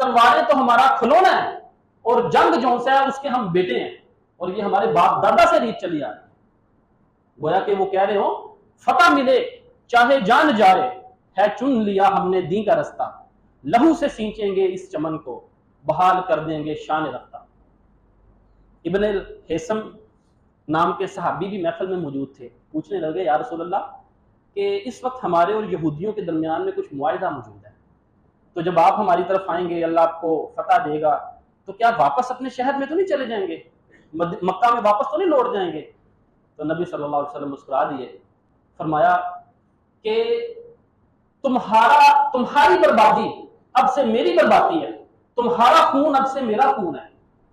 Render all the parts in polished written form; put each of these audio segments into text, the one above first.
تلواریں تو ہمارا کھلونا ہے اور جنگ جو ہے اس کے ہم بیٹے ہیں، اور یہ ہمارے باپ دادا سے ریت چلی آ رہی ہے۔ گویا کہ وہ کہہ رہے ہوں فتح ملے چاہے جان جائے، ہے چن لیا ہم نے دین کا رستہ، لہو سے سینچیں گے اس چمن کو، بحال کر دیں گے شان رفتہ۔ ابن الحیثم نام کے صحابی بھی محفل میں موجود تھے، پوچھنے لگے یا رسول اللہ کہ اس وقت ہمارے اور یہودیوں کے درمیان میں کچھ معاہدہ موجود ہے، تو جب آپ ہماری طرف آئیں گے اللہ آپ کو فتح دے گا تو کیا واپس اپنے شہر میں تو نہیں چلے جائیں گے، مکہ میں واپس تو نہیں لوٹ جائیں گے؟ تو نبی صلی اللہ علیہ وسلم مسکرا دیے، فرمایا کہ تمہاری بربادی اب سے میری بربادی ہے، تمہارا خون اب سے میرا خون ہے،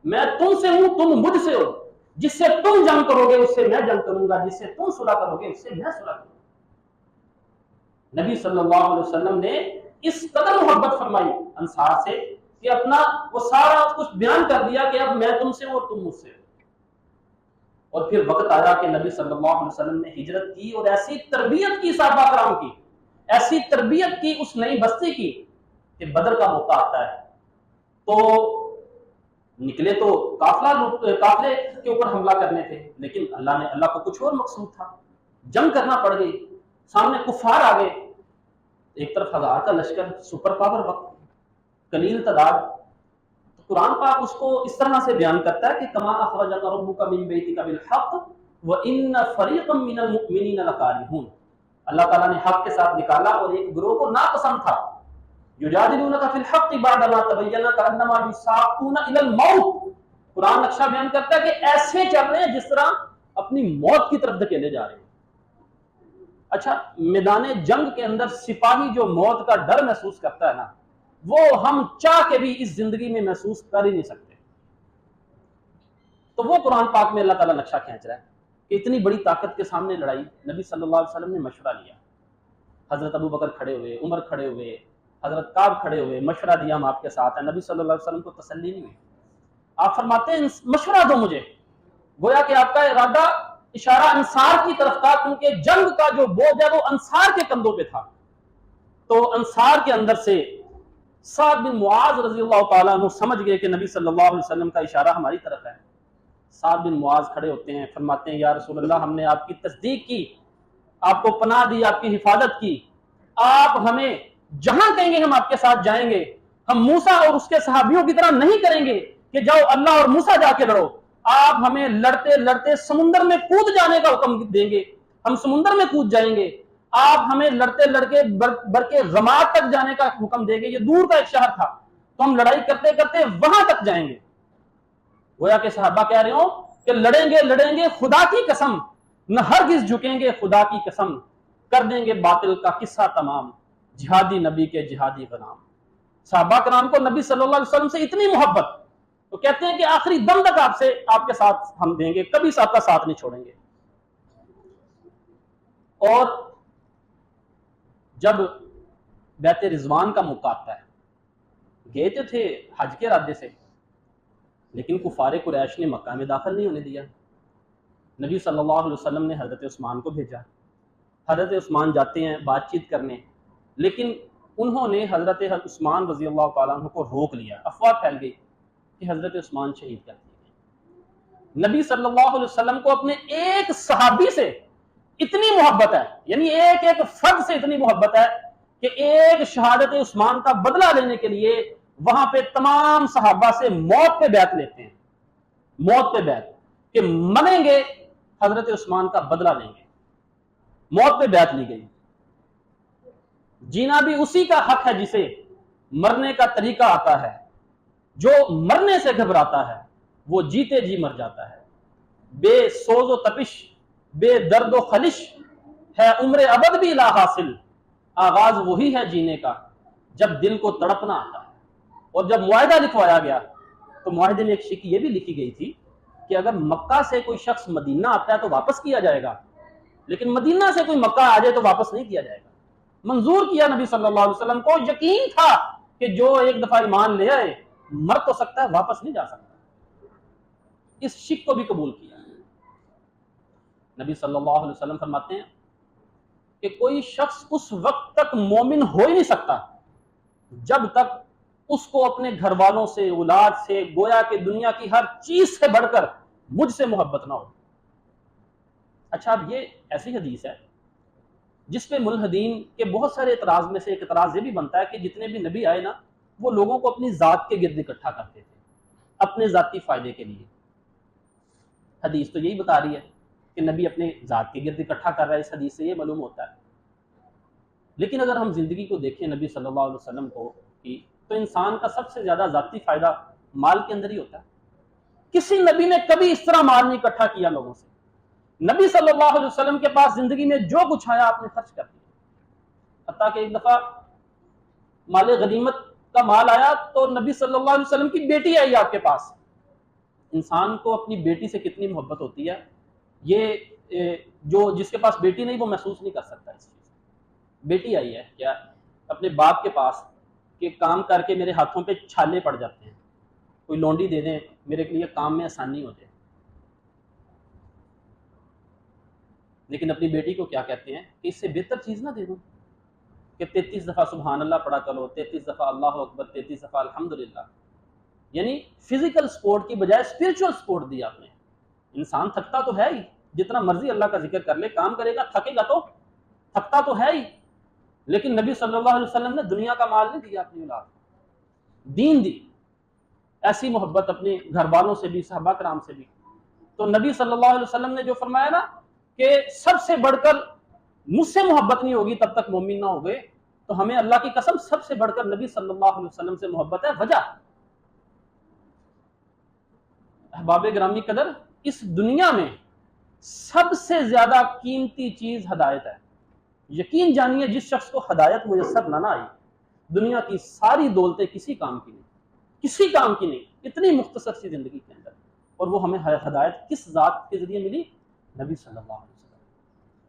میں تم سے ہوں تم مجھ سے ہو، جس سے تم جنگ کرو گے اس سے میں جنگ کروں گا، جس سے تم صلح کرو گے اس سے میں صلح کروں گا۔ نبی صلی اللہ علیہ وسلم نے اس قدر محبت فرمائی انصار سے کہ اپنا وہ سارا کچھ بیان کر دیا کہ اب میں تم سے ہوں اور تم مجھ سے ہو۔ اور پھر وقت آیا کہ نبی صلی اللہ علیہ وسلم نے ہجرت کی اور ایسی تربیت کی صحابہ کرام کی، ایسی تربیت کی اس نئی بستی کی کہ بدر کا موقع آتا ہے تو نکلے تو قافلے کے اوپر حملہ کرنے تھے، لیکن اللہ کو کچھ اور مقصود تھا، جنگ کرنا پڑ گئی، سامنے کفار آ گئے، ایک طرف 1000 کا لشکر، سپر پاور وقت، قلیل تعداد، تو قرآن پاک اس کو اس طرح سے بیان کرتا ہے کہ کما اخرجک ربک من بیتک بالحق وان فریقا من المؤمنین لکارہون، اللہ تعالیٰ نے حق کے ساتھ نکالا اور ایک گروہ کو ناپسند تھا، یجادلونک فی الحق بعدما تبین کانما یساقون الی الموت۔ قرآن نقشہ بیان کرتا ہے کہ ایسے چل رہے ہیں جس طرح اپنی موت کی طرف دھکیلے جا رہے ہیں۔ اچھا، میدان جنگ کے اندر سپاہی جو موت کا ڈر محسوس کرتا ہے نا، وہ ہم چاہ کے بھی اس زندگی میں محسوس کر ہی نہیں سکتے۔ تو وہ قرآن پاک میں اللہ تعالیٰ نقشہ کھینچ رہا ہے کہ اتنی بڑی طاقت کے سامنے لڑائی، نبی صلی اللہ علیہ وسلم نے مشورہ لیا، حضرت ابو بکر کھڑے ہوئے، عمر کھڑے ہوئے، حضرت کعب کھڑے ہوئے، مشورہ دیا ہم آپ کے ساتھ ہیں۔ نبی صلی اللہ علیہ وسلم کو تسلی نہیں ہوئی، آپ فرماتے ہیں مشورہ دو مجھے، گویا کہ آپ کا ارادہ اشارہ انصار کی طرف تھا، کیونکہ جنگ کا جو بوجھ ہے وہ انصار کے کندھوں پہ تھا۔ تو انصار کے اندر سے سعد بن معاذ رضی اللہ تعالیٰ عنہ سمجھ گئے کہ نبی صلی اللہ علیہ وسلم کا اشارہ ہماری طرف ہے۔ سعد بن معاذ کھڑے ہوتے ہیں، فرماتے ہیں یا رسول اللہ ہم نے آپ کی تصدیق کی، آپ کو پناہ دی، آپ کی حفاظت کی، آپ ہمیں جہاں کہیں گے ہم آپ کے ساتھ جائیں گے، ہم موسیٰ اور اس کے صحابیوں کی طرح نہیں کریں گے کہ جاؤ اللہ اور موسیٰ جا کے لڑو، آپ ہمیں لڑتے لڑتے سمندر میں کود جانے کا حکم دیں گے، ہم سمندر میں کود جائیں گے، آپ ہمیں لڑتے لڑکے برکے رماد تک جانے کا حکم دیں گے، یہ دور کا ایک شہر تھا، تو ہم لڑائی کرتے کرتے وہاں تک جائیں گے۔ گویا کہ صحابہ کہہ رہے ہوں کہ لڑیں گے خدا کی قسم، نہ ہرگز جھکیں گے خدا کی قسم، کر دیں گے باطل کا قصہ تمام، جہادی نبی کے جہادی غلام۔ صحابہ کرام کو نبی صلی اللہ علیہ وسلم سے اتنی محبت، تو کہتے ہیں کہ آخری دم تک آپ کے ساتھ ہم دیں گے، کبھی آپ کا ساتھ نہیں چھوڑیں گے۔ اور جب بیت رضوان کا موقع آتا ہے، گئے تو تھے حج کے ارادے سے، لیکن کفار قریش نے مکہ میں داخل نہیں ہونے دیا۔ نبی صلی اللہ علیہ وسلم نے حضرت عثمان کو بھیجا، حضرت عثمان جاتے ہیں بات چیت کرنے، لیکن انہوں نے حضرت عثمان رضی اللہ تعالیٰ عنہ کو روک لیا، افواہ پھیل گئی کہ حضرت عثمان شہید کر دیے گئے۔ نبی صلی اللہ علیہ وسلم کو اپنے ایک صحابی سے اتنی محبت ہے، یعنی ایک ایک فرد سے اتنی محبت ہے کہ ایک شہادت عثمان کا بدلہ لینے کے لیے وہاں پہ تمام صحابہ سے موت پہ بیعت لیتے ہیں، موت پہ بیعت کہ منیں گے حضرت عثمان کا بدلہ لیں گے، موت پہ بیعت لی گئی۔ جینا بھی اسی کا حق ہے جسے مرنے کا طریقہ آتا ہے، جو مرنے سے گھبراتا ہے وہ جیتے جی مر جاتا ہے، بے سوز و تپش بے درد و خلش ہے عمر ابد بھی لا حاصل، آغاز وہی ہے جینے کا جب دل کو تڑپنا آتا ہے۔ اور جب معاہدہ لکھوایا گیا تو معاہدے میں ایک شک یہ بھی لکھی گئی تھی کہ اگر مکہ سے کوئی شخص مدینہ آتا ہے تو واپس کیا جائے گا، لیکن مدینہ سے کوئی مکہ آ جائے تو واپس نہیں کیا جائے گا۔ منظور کیا نبی صلی اللہ علیہ وسلم کو، یقین تھا کہ جو ایک دفعہ ایمان لے آئے مر تو سکتا ہے، واپس نہیں جا سکتا، اس شک کو بھی قبول کیا۔ نبی صلی اللہ علیہ وسلم فرماتے ہیں کہ کوئی شخص اس وقت تک مومن ہو ہی نہیں سکتا جب تک اس کو اپنے گھر والوں سے، اولاد سے، گویا کہ دنیا کی ہر چیز سے بڑھ کر مجھ سے محبت نہ ہو۔ اچھا، اب یہ ایسی حدیث ہے جس پہ ملحدین کے بہت سارے اعتراض میں سے ایک اعتراض یہ بھی بنتا ہے کہ جتنے بھی نبی آئے نا، وہ لوگوں کو اپنی ذات کے گرد اکٹھا کرتے تھے اپنے ذاتی فائدے کے لیے۔ حدیث تو یہی بتا رہی ہے کہ نبی اپنے ذات کے گرد اکٹھا کر رہا ہے، اس حدیث سے یہ معلوم ہوتا ہے۔ لیکن اگر ہم زندگی کو دیکھیں نبی صلی اللہ علیہ وسلم کو کی، تو انسان کا سب سے زیادہ ذاتی فائدہ مال کے اندر ہی ہوتا ہے۔ کسی نبی نے کبھی اس طرح مال نہیں اکٹھا کیا لوگوں سے۔ نبی صلی اللہ علیہ وسلم کے پاس زندگی میں جو کچھ آیا آپ نے خرچ کر دیا، حتیٰ کہ ایک دفعہ مال غنیمت کا مال آیا تو نبی صلی اللہ علیہ وسلم کی بیٹی آئی آپ کے پاس۔ انسان کو اپنی بیٹی سے کتنی محبت ہوتی ہے، یہ جو جس کے پاس بیٹی نہیں وہ محسوس نہیں کر سکتا اس چیز۔ بیٹی آئی ہے کیا اپنے باپ کے پاس کہ کام کر کے میرے ہاتھوں پہ چھالے پڑ جاتے ہیں، کوئی لونڈی دے دیں میرے لیے کام میں آسانی ہو جائے۔ لیکن اپنی بیٹی کو کیا کہتے ہیں کہ اس سے بہتر چیز نہ دے دوں کہ 33 دفعہ سبحان اللہ پڑھا کرو، 33 دفعہ اللہ اکبر، 33 دفعہ الحمدللہ۔ یعنی فزیکل سپورٹ کی بجائے اسپرچول سپورٹ دیا آپ نے۔ انسان تھکتا تو ہے ہی، جتنا مرضی اللہ کا ذکر کر لے، کام کرے گا تھکے گا تو تھکتا تو ہے ہی، لیکن نبی صلی اللہ علیہ وسلم نے دنیا کا مال نہیں دیا اپنی اولاد کو، دین دی۔ ایسی محبت اپنے گھر والوں سے بھی، صحابہ کرام سے بھی۔ تو نبی صلی اللہ علیہ وسلم نے جو فرمایا نا کہ سب سے بڑھ کر مجھ سے محبت نہیں ہوگی تب تک مومن نہ ہو گئے، تو ہمیں اللہ کی قسم سب سے بڑھ کر نبی صلی اللہ علیہ وسلم سے محبت ہے۔ وجہ احباب گرامی قدر، اس دنیا میں سب سے زیادہ قیمتی چیز ہدایت ہے۔ یقین جانیے جس شخص کو ہدایت میسر نہ آئی، دنیا کی ساری دولتیں کسی کام کی نہیں، کسی کام کی نہیں، اتنی مختصر سی زندگی کے اندر۔ اور وہ ہمیں ہدایت کس ذات کے ذریعے ملی؟ نبی صلی اللہ علیہ وسلم۔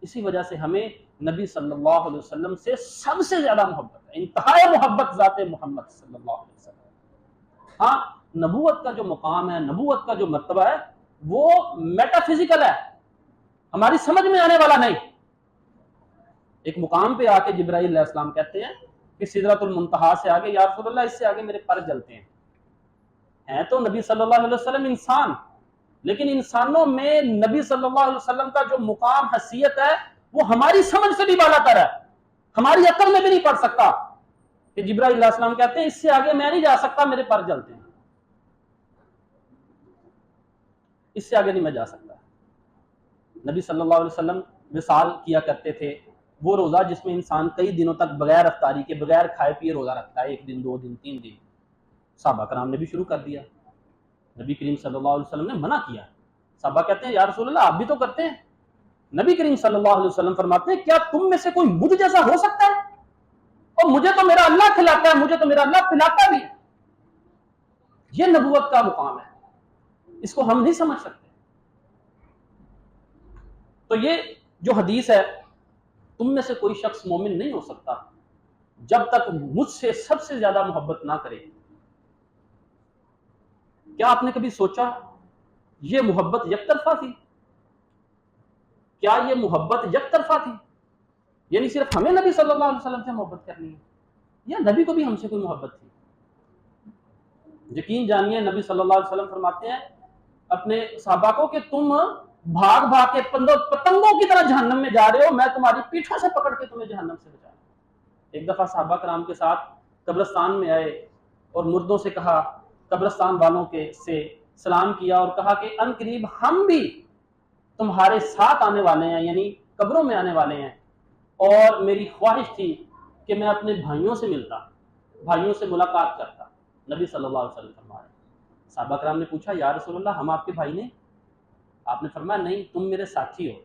اسی وجہ سے ہمیں نبی صلی اللہ علیہ وسلم سے سب سے زیادہ محبت ہے، انتہائی محبت ذات محمد صلی اللہ علیہ وسلم۔ ہاں، نبوت کا جو مقام ہے، نبوت کا جو مرتبہ ہے، وہ میٹا فزیکل ہے، ہماری سمجھ میں آنے والا نہیں۔ ایک مقام پہ آ کے جبرائیل علیہ السلام کہتے ہیں کہ سدرۃ المنتہا سے آگے یا رسول اللہ اس سے آگے میرے پر جلتے ہیں تو نبی صلی اللہ علیہ وسلم انسان، لیکن انسانوں میں نبی صلی اللہ علیہ وسلم کا جو مقام حیثیت ہے وہ ہماری سمجھ سے بھی بالا تر ہے، ہماری عقل میں بھی نہیں پڑ سکتا کہ جبرائیل علیہ السلام کہتے ہیں اس سے آگے میں نہیں جا سکتا، میرے پر جلتے ہیں، اس سے آگے نہیں میں جا سکتا۔ نبی صلی اللہ علیہ وسلم وصال کیا کرتے تھے، وہ روزہ جس میں انسان کئی دنوں تک بغیر افطاری کے، بغیر کھائے پیے روزہ رکھتا ہے، 1 دن 2 دن 3 دن۔ صحابہ کرام نے بھی شروع کر دیا، نبی کریم صلی اللہ علیہ وسلم نے منع کیا۔ صحابہ کہتے ہیں یا رسول اللہ آپ بھی تو کرتے ہیں۔ نبی کریم صلی اللہ علیہ وسلم فرماتے ہیں کیا تم میں سے کوئی مجھ جیسا ہو سکتا ہے؟ اور مجھے تو میرا اللہ کھلاتا ہے، مجھے تو میرا اللہ پلاتا بھی ہے۔ یہ نبوت کا مقام ہے، اس کو ہم نہیں سمجھ سکتے۔ تو یہ جو حدیث ہے، تم میں سے کوئی شخص مومن نہیں ہو سکتا جب تک مجھ سے سب سے زیادہ محبت نہ کرے۔ کیا آپ نے کبھی سوچا یہ محبت یک طرفہ تھی؟ کیا یہ محبت یک طرفہ تھی؟ یعنی صرف ہمیں نبی صلی اللہ علیہ وسلم سے محبت کرنی ہے یا نبی کو بھی ہم سے کوئی محبت تھی؟ یقین جانیے نبی صلی اللہ علیہ وسلم فرماتے ہیں اپنے صحابہ کو کہ تم بھاگ بھاگ کے پتنگوں کی طرح جہنم میں جا رہے ہو، میں تمہاری پیٹھوں سے پکڑ کے تمہیں جہنم سے بچاؤں۔ ایک دفعہ صحابہ کرام کے ساتھ قبرستان میں آئے اور مردوں سے کہا، قبرستان والوں کے سے سلام کیا اور کہا کہ ان قریب ہم بھی تمہارے ساتھ آنے والے ہیں، یعنی قبروں میں آنے والے ہیں، اور میری خواہش تھی کہ میں اپنے بھائیوں سے ملتا، بھائیوں سے ملاقات کرتا۔ نبی صلی اللہ علیہ وسلم فرما رہے ہیں۔ صحابہ کرام نے پوچھا یا رسول اللہ ہم آپ کے بھائی نہیں؟ آپ نے فرمایا نہیں، تم میرے ساتھی ہو،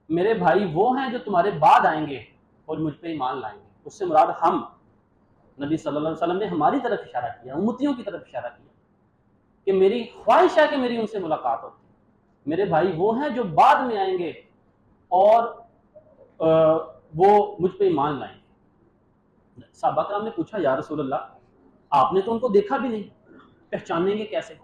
میرے بھائی وہ ہیں جو تمہارے بعد آئیں گے اور مجھ پہ ایمان لائیں گے۔ اس سے مراد ہم، نبی صلی اللہ علیہ وسلم نے ہماری طرف اشارہ کیا، امتیوں کی طرف اشارہ کیا کہ میری خواہش ہے کہ میری ان سے ملاقات ہوتی، میرے بھائی وہ ہیں جو بعد میں آئیں گے اور وہ مجھ پہ ایمان لائیں گے۔ صحابہ کرام نے پوچھا یا رسول اللہ آپ نے تو ان کو دیکھا بھی نہیں، پہچانیں گے کیسے؟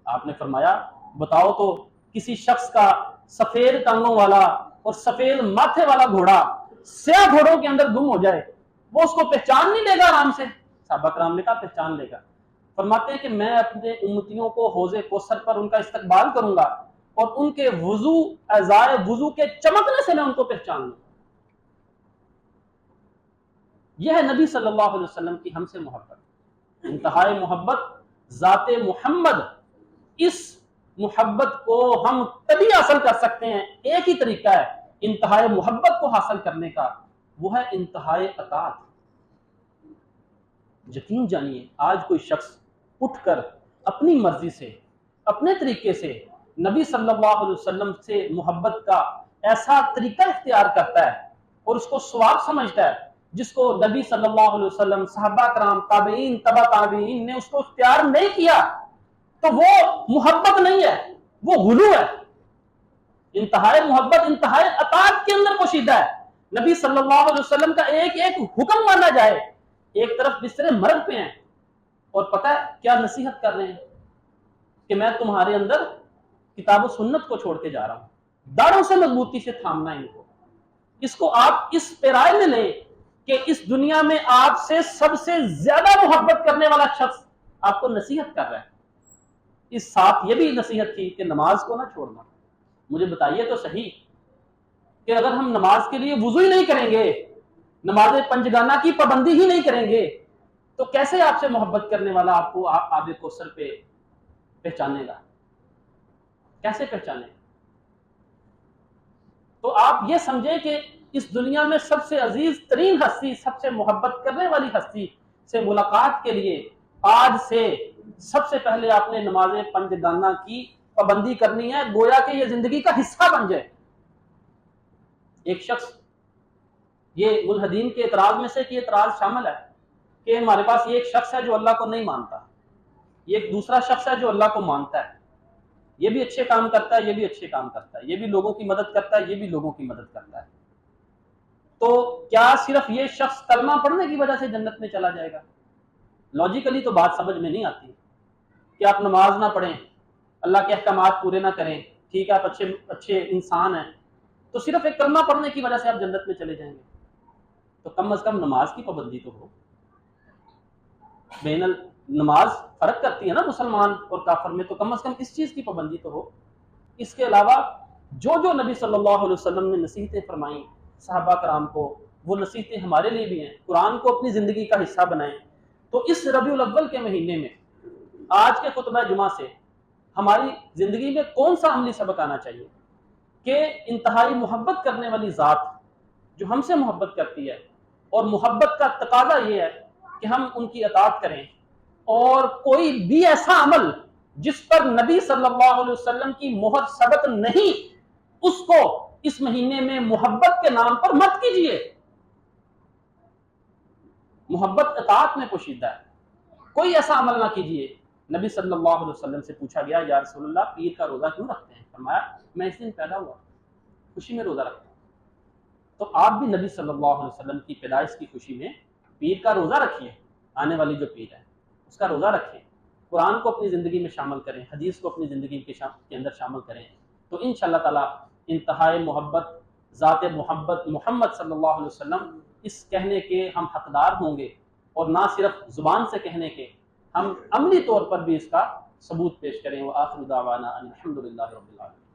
آپ نے فرمایا بتاؤ تو کسی شخص کا سفید ٹانگوں والا اور سفید ماتھے والا گھوڑا سیاہ گھوڑوں کے اندر گم ہو جائے، وہ اس کو پہچان نہیں لے گا آرام سے؟ صحابہ کرام نے کہا پہچان لے گا. فرماتے ہیں کہ میں اپنے امتیوں کو حوض کوثر پر ان کا استقبال کروں گا اور ان کے وضو اعضائے وضو کے چمکنے سے میں ان کو پہچان لوں. یہ ہے نبی صلی اللہ علیہ وسلم کی ہم سے محبت, انتہائی محبت ذات محمد. اس محبت کو ہم تبھی حاصل کر سکتے ہیں, ایک ہی طریقہ ہے انتہائی محبت کو حاصل کرنے کا, وہ ہے انتہائی اطاعت. یقین جانیے آج کوئی شخص اٹھ کر اپنی مرضی سے اپنے طریقے سے نبی صلی اللہ علیہ وسلم سے محبت کا ایسا طریقہ اختیار کرتا ہے اور اس کو ثواب سمجھتا ہے جس کو نبی صلی اللہ علیہ وسلم, صحابہ کرام, تابعین, تبع تابعین نے اس کو اختیار نہیں کیا, تو وہ محبت نہیں ہے, وہ غلو ہے. انتہائی محبت انتہائی اطاعت کے اندر پوشیدہ ہے. نبی صلی اللہ علیہ وسلم کا ایک ایک حکم مانا جائے. ایک طرف بستر مرگ پہ ہیں اور پتہ ہے کیا نصیحت کر رہے ہیں کہ میں تمہارے اندر کتاب و سنت کو چھوڑ کے جا رہا ہوں, داڑھوں سے مضبوطی سے تھامنا ان کو. اس کو آپ اس پیرائے میں لیں کہ اس دنیا میں آپ سے سب سے زیادہ محبت کرنے والا شخص آپ کو نصیحت کر رہا ہے. اس ساتھ یہ بھی نصیحت تھی کہ نماز کو نہ چھوڑنا. مجھے بتائیے تو صحیح کہ اگر ہم نماز کے لیے وضو ہی نہیں کریں گے, نماز پنجگانہ کی پابندی ہی نہیں کریں گے, تو کیسے آپ سے محبت کرنے والا آپ کو آب کوثر پہ پہچانے گا؟ کیسے پہچانے گا؟ تو آپ یہ سمجھیں کہ اس دنیا میں سب سے عزیز ترین ہستی, سب سے محبت کرنے والی ہستی سے ملاقات کے لیے آج سے سب سے پہلے آپ نے نماز پنجگانہ کی پابندی کرنی ہے, گویا کہ یہ زندگی کا حصہ بن جائے. ایک شخص, یہ ملحدین کے اعتراض میں سے کہ اعتراض شامل ہے کہ ہمارے پاس یہ ایک شخص ہے جو اللہ کو نہیں مانتا, یہ ایک دوسرا شخص ہے جو اللہ کو mانتا ہے, یہ بھی اچھے کام کرتا ہے, یہ بھی اچھے کام کرتا ہے, یہ بھی لوگوں کی مدد کرتا ہے, یہ بھی لوگوں کی مدد کرتا ہے. تو کیا صرف یہ شخص کلمہ پڑھنے کی وجہ سے جنت میں چلا جائے گا؟ لاجیکلی تو بات سمجھ میں نہیں آتی کہ آپ نماز نہ پڑھیں, اللہ کے احکامات پورے نہ کریں, ٹھیک ہے آپ اچھے انسان ہیں, تو صرف ایک کلمہ پڑھنے کی وجہ سے آپ جنت میں چلے جائیں گے؟ تو کم از کم نماز کی پابندی تو ہو. بین نماز فرق کرتی ہے نا مسلمان اور کافر میں, تو کم از کم اس چیز کی پابندی تو ہو. اس کے علاوہ جو نبی صلی اللہ علیہ وسلم نے نصیحتیں فرمائیں صحابہ کرام کو, وہ نصیحتیں ہمارے لیے بھی ہیں. قرآن کو اپنی زندگی کا حصہ بنائیں. تو اس ربیع الاول کے مہینے میں آج کے خطبہ جمعہ سے ہماری زندگی میں کون سا عملی سبق آنا چاہیے کہ انتہائی محبت کرنے والی ذات جو ہم سے محبت کرتی ہے, اور محبت کا تقاضا یہ ہے کہ ہم ان کی اطاعت کریں, اور کوئی بھی ایسا عمل جس پر نبی صلی اللہ علیہ وسلم کی مہر ثبت نہیں, اس کو اس مہینے میں محبت کے نام پر مت کیجیے. محبت اطاعت میں پوشیدہ ہے. کوئی ایسا عمل نہ کیجیے. نبی صلی اللہ علیہ وسلم سے پوچھا گیا یا رسول اللہ پیر کا روزہ کیوں رکھتے ہیں؟ فرمایا میں اس دن پیدا ہوا, خوشی میں روزہ رکھتا ہوں. تو آپ بھی نبی صلی اللہ علیہ وسلم کی پیدائش کی خوشی میں پیر کا روزہ رکھیے. آنے والی جو پیر ہے اس کا روزہ رکھیں, قرآن کو اپنی زندگی میں شامل کریں, حدیث کو اپنی زندگی کے اندر شامل کریں. تو انشاءاللہ تعالی انتہائی محبت ذات محبت محمد صلی اللہ علیہ وسلم اس کہنے کے ہم حقدار ہوں گے, اور نہ صرف زبان سے کہنے کے, ہم عملی طور پر بھی اس کا ثبوت پیش کریں. وآخر دعوانا ان الحمد للہ رب العالمین.